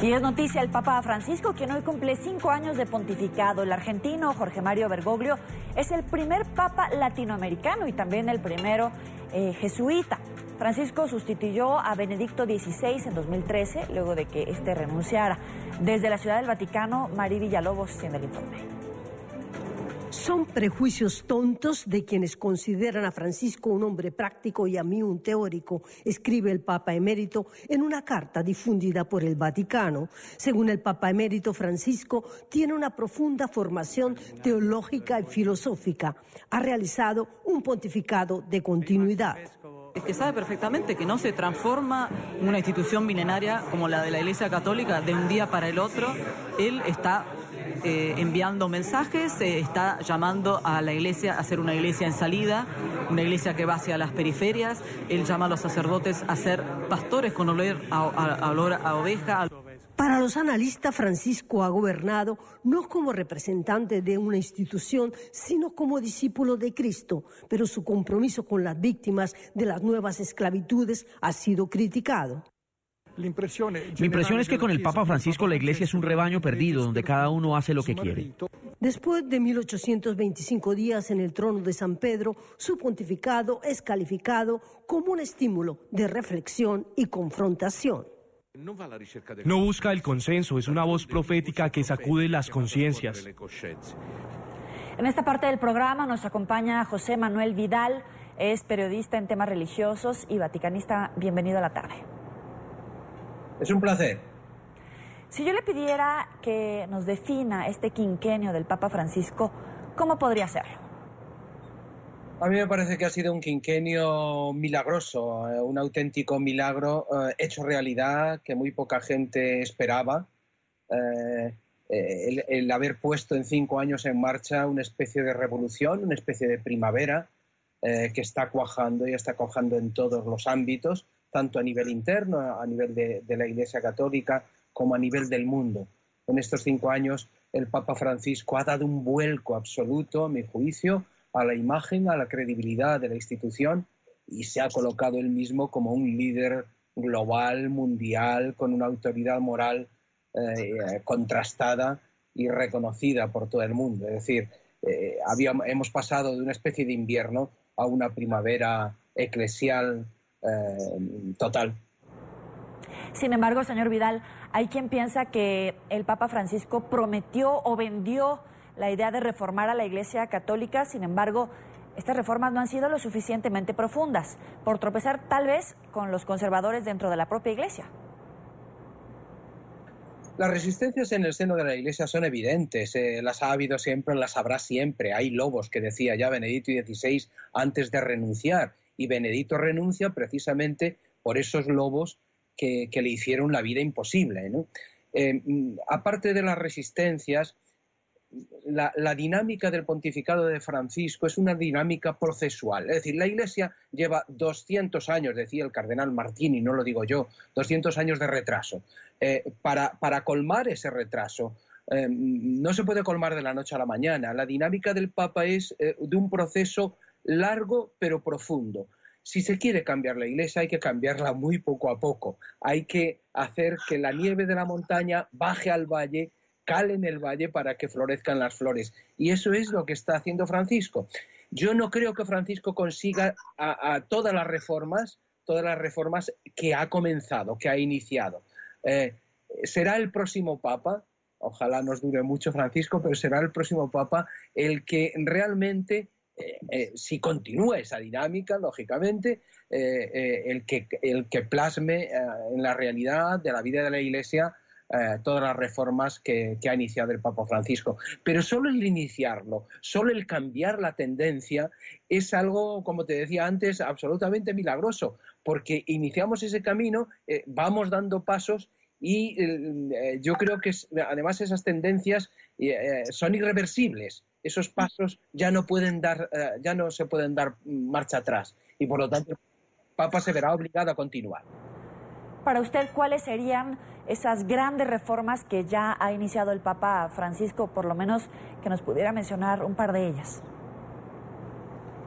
Y es noticia el Papa Francisco, quien hoy cumple 5 años de pontificado. El argentino Jorge Mario Bergoglio es el primer papa latinoamericano y también el primero jesuita. Francisco sustituyó a Benedicto XVI en 2013, luego de que este renunciara. Desde la Ciudad del Vaticano, Mari Villalobos tiene el informe. Son prejuicios tontos de quienes consideran a Francisco un hombre práctico y a mí un teórico, escribe el Papa emérito en una carta difundida por el Vaticano. Según el Papa emérito, Francisco tiene una profunda formación teológica y filosófica. Ha realizado un pontificado de continuidad. Es que sabe perfectamente que no se transforma una institución milenaria como la de la Iglesia Católica de un día para el otro. Él está enviando mensajes, está llamando a la iglesia a ser una iglesia en salida, una iglesia que va hacia las periferias. Él llama a los sacerdotes a ser pastores con olor a oveja. Para los analistas, Francisco ha gobernado no como representante de una institución, sino como discípulo de Cristo, pero su compromiso con las víctimas de las nuevas esclavitudes ha sido criticado. Mi impresión es que con el Papa Francisco la Iglesia es un rebaño perdido donde cada uno hace lo que quiere. Después de 1825 días en el trono de San Pedro, su pontificado es calificado como un estímulo de reflexión y confrontación. No busca el consenso, es una voz profética que sacude las conciencias. En esta parte del programa nos acompaña José Manuel Vidal, es periodista en temas religiosos y vaticanista. Bienvenido a la tarde. Es un placer. Si yo le pidiera que nos defina este quinquenio del Papa Francisco, ¿cómo podría hacerlo? A mí me parece que ha sido un quinquenio milagroso, un auténtico milagro hecho realidad que muy poca gente esperaba. El haber puesto en 5 años en marcha una especie de revolución, una especie de primavera que está cuajando y está cuajando en todos los ámbitos, tanto a nivel interno, a nivel de la Iglesia Católica, como a nivel del mundo. En estos 5 años el Papa Francisco ha dado un vuelco absoluto, a mi juicio, a la imagen, a la credibilidad de la institución y se ha colocado él mismo como un líder global, mundial, con una autoridad moral contrastada y reconocida por todo el mundo. Es decir, hemos pasado de una especie de invierno a una primavera eclesial total. Sin embargo, señor Vidal, hay quien piensa que el Papa Francisco prometió o vendió la idea de reformar a la Iglesia Católica. Sin embargo, estas reformas no han sido lo suficientemente profundas, por tropezar tal vez con los conservadores dentro de la propia Iglesia. Las resistencias en el seno de la Iglesia son evidentes, las ha habido siempre, las habrá siempre. Hay lobos, que decía ya Benedicto XVI antes de renunciar, y Benedicto renuncia precisamente por esos lobos que le hicieron la vida imposible, ¿no? Aparte de las resistencias, la dinámica del pontificado de Francisco es una dinámica procesual. Es decir, la Iglesia lleva 200 años, decía el cardenal Martini, no lo digo yo, 200 años de retraso. Para colmar ese retraso, no se puede colmar de la noche a la mañana. La dinámica del Papa es de un proceso largo pero profundo. Si se quiere cambiar la Iglesia hay que cambiarla muy poco a poco. Hay que hacer que la nieve de la montaña baje al valle, cale en el valle para que florezcan las flores. Y eso es lo que está haciendo Francisco. Yo no creo que Francisco consiga a todas las reformas que ha comenzado, que ha iniciado. Será el próximo Papa, ojalá nos dure mucho Francisco, pero será el próximo Papa el que realmente, si continúa esa dinámica, lógicamente, el que plasme en la realidad de la vida de la Iglesia todas las reformas que ha iniciado el Papa Francisco. Pero solo el iniciarlo, solo el cambiar la tendencia es algo, como te decía antes, absolutamente milagroso, porque iniciamos ese camino, vamos dando pasos y yo creo que además esas tendencias son irreversibles. Esos pasos ya no se pueden dar marcha atrás y por lo tanto el Papa se verá obligado a continuar. Para usted, ¿cuáles serían esas grandes reformas que ya ha iniciado el Papa Francisco, por lo menos que nos pudiera mencionar un par de ellas?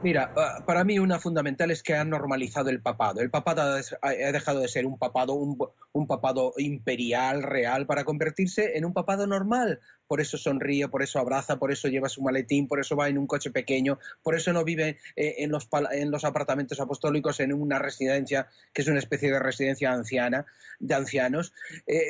Mira, para mí una fundamental es que han normalizado el papado. El papado ha dejado de ser un papado imperial, real, para convertirse en un papado normal. Por eso sonríe, por eso abraza, por eso lleva su maletín, por eso va en un coche pequeño, por eso no vive en los apartamentos apostólicos, en una residencia que es una especie de residencia anciana, de ancianos.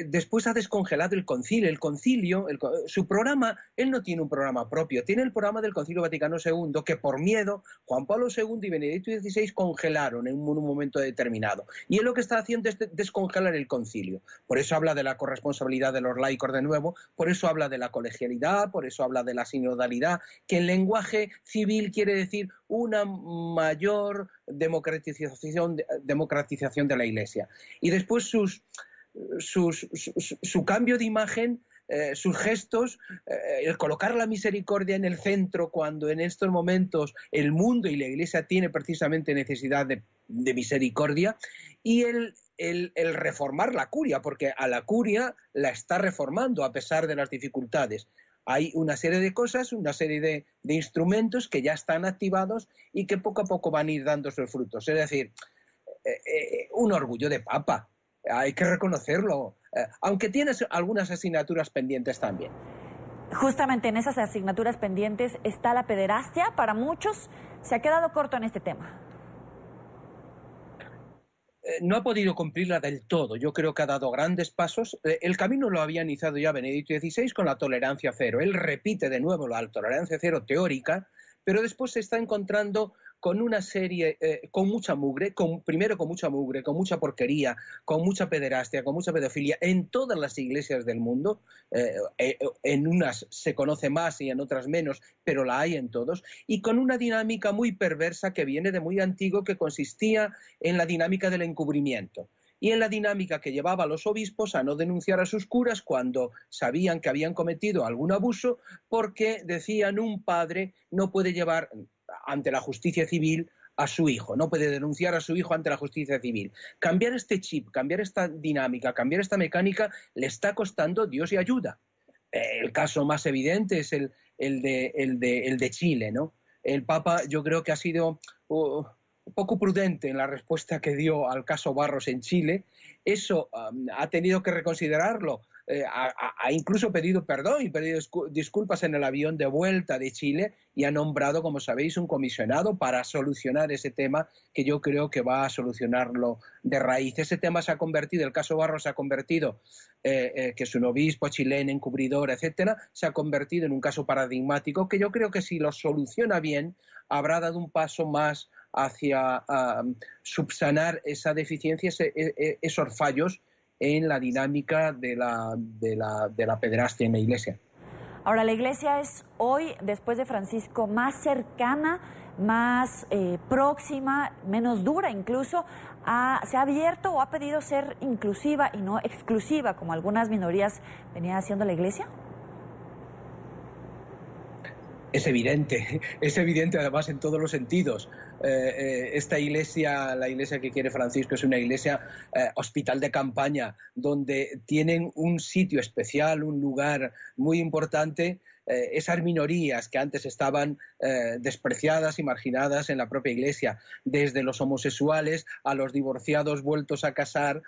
Después ha descongelado el concilio. Su programa, él no tiene un programa propio, tiene el programa del Concilio Vaticano II, que por miedo Juan Pablo II y Benedicto XVI congelaron en un momento determinado. Y él lo que está haciendo es descongelar el concilio. Por eso habla de la corresponsabilidad de los laicos de nuevo, por eso habla de la colegialidad, por eso habla de la sinodalidad, que en lenguaje civil quiere decir una mayor democratización de la Iglesia. Y después su cambio de imagen, sus gestos, el colocar la misericordia en el centro cuando en estos momentos el mundo y la Iglesia tiene precisamente necesidad de misericordia, y el reformar la curia, porque a la curia la está reformando a pesar de las dificultades. Hay una serie de cosas, una serie de instrumentos que ya están activados y que poco a poco van a ir dando sus frutos. Es decir, un orgullo de papa, hay que reconocerlo, aunque tienes algunas asignaturas pendientes también. Justamente en esas asignaturas pendientes está la pederastia. Para muchos se ha quedado corto en este tema. No ha podido cumplirla del todo. Yo creo que ha dado grandes pasos. El camino lo había iniciado ya Benedicto XVI con la tolerancia cero. Él repite de nuevo la tolerancia cero teórica, pero después se está encontrando con una serie, con mucha mugre, primero con mucha mugre, con mucha porquería, con mucha pederastia, con mucha pedofilia en todas las iglesias del mundo. En unas se conoce más y en otras menos, pero la hay en todos, y con una dinámica muy perversa que viene de muy antiguo, que consistía en la dinámica del encubrimiento y en la dinámica que llevaba a los obispos a no denunciar a sus curas cuando sabían que habían cometido algún abuso, porque decían un padre no puede llevar ante la justicia civil a su hijo, no puede denunciar a su hijo ante la justicia civil. Cambiar este chip, cambiar esta dinámica, cambiar esta mecánica le está costando Dios y ayuda. El caso más evidente es el de Chile, ¿no? El Papa, yo creo que ha sido poco prudente en la respuesta que dio al caso Barros en Chile. Eso ha tenido que reconsiderarlo. Ha incluso pedido perdón y pedido disculpas en el avión de vuelta de Chile, y ha nombrado, como sabéis, un comisionado para solucionar ese tema, que yo creo que va a solucionarlo de raíz. Ese tema se ha convertido, el caso Barros se ha convertido, que es un obispo chileno, encubridor, etcétera, se ha convertido en un caso paradigmático que yo creo que si lo soluciona bien habrá dado un paso más hacia subsanar esa deficiencia, esos fallos en la dinámica de la pederastia en la Iglesia. Ahora, la Iglesia es hoy, después de Francisco, más cercana, más próxima, menos dura incluso. Se ha abierto o ha pedido ser inclusiva y no exclusiva, como algunas minorías venía haciendo la Iglesia. Es evidente además en todos los sentidos. Esta iglesia, la iglesia que quiere Francisco, es una iglesia hospital de campaña, donde tienen un sitio especial, un lugar muy importante, esas minorías que antes estaban despreciadas y marginadas en la propia iglesia, desde los homosexuales a los divorciados vueltos a casar,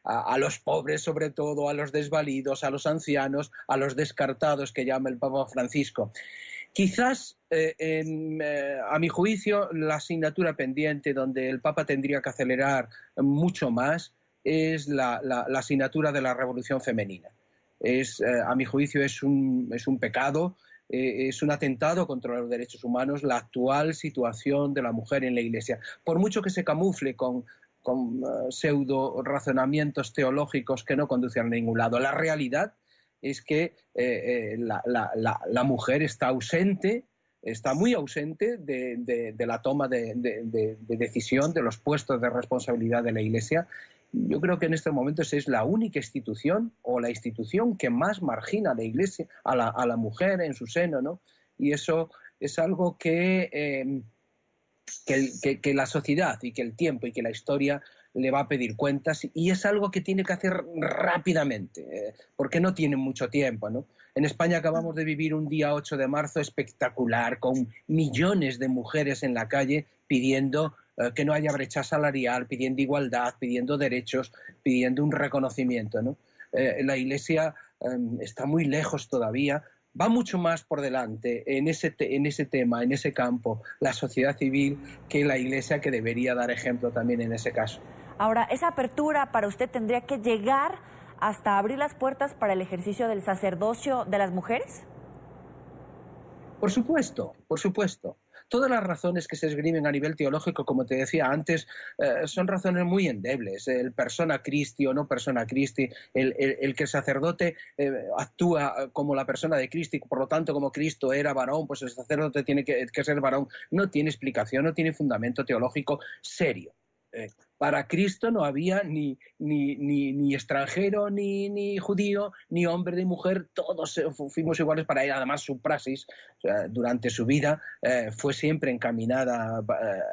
a los pobres sobre todo, a los desvalidos, a los ancianos, a los descartados que llama el Papa Francisco. Quizás, a mi juicio, la asignatura pendiente donde el Papa tendría que acelerar mucho más es la asignatura de la revolución femenina. A mi juicio es un pecado, es un atentado contra los derechos humanos la actual situación de la mujer en la Iglesia. Por mucho que se camufle con pseudo razonamientos teológicos que no conducen a ningún lado, la realidad es que la mujer está ausente, está muy ausente de la toma de decisión, de los puestos de responsabilidad de la Iglesia. Yo creo que en estos momentos es la única institución o la institución que más margina a la Iglesia, a la mujer en su seno, ¿no? Y eso es algo que la sociedad y que el tiempo y que la historia le va a pedir cuentas y es algo que tiene que hacer rápidamente, porque no tiene mucho tiempo, ¿no? En España acabamos de vivir un día 8 de marzo espectacular, con millones de mujeres en la calle pidiendo que no haya brecha salarial, pidiendo igualdad, pidiendo derechos, pidiendo un reconocimiento, ¿no? La Iglesia está muy lejos todavía, va mucho más por delante en ese tema, en ese campo, la sociedad civil, que la Iglesia, que debería dar ejemplo también en ese caso. Ahora, ¿esa apertura para usted tendría que llegar hasta abrir las puertas para el ejercicio del sacerdocio de las mujeres? Por supuesto, por supuesto. Todas las razones que se esgrimen a nivel teológico, como te decía antes, son razones muy endebles. El persona Christi o no persona Christi, el que el sacerdote actúa como la persona de Cristo y por lo tanto como Cristo era varón, pues el sacerdote tiene que ser varón, no tiene explicación, no tiene fundamento teológico serio. Para Cristo no había ni extranjero, ni judío, ni hombre ni mujer, todos fuimos iguales para él. Además, su praxis, o sea, durante su vida, fue siempre encaminada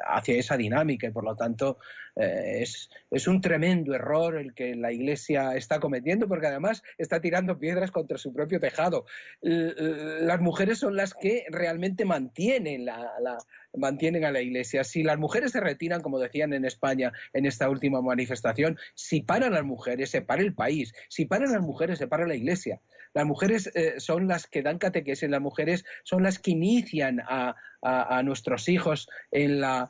hacia esa dinámica y por lo tanto es un tremendo error el que la Iglesia está cometiendo, porque además está tirando piedras contra su propio tejado. Las mujeres son las que realmente mantienen a la Iglesia. Si las mujeres se retiran, como decían en España en esta última manifestación, si paran las mujeres, se para el país. Si paran las mujeres, se para la Iglesia. Las mujeres son las que dan catequesis, las mujeres son las que inician a nuestros hijos en la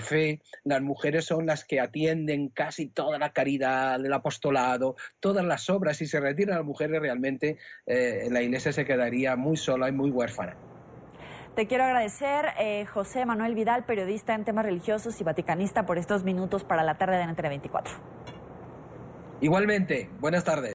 fe, las mujeres son las que atienden casi toda la caridad, el apostolado, todas las obras. Si se retiran las mujeres, realmente la Iglesia se quedaría muy sola y muy huérfana. Te quiero agradecer, José Manuel Vidal, periodista en temas religiosos y vaticanista, por estos minutos para la tarde de Entre 24. Igualmente, buenas tardes.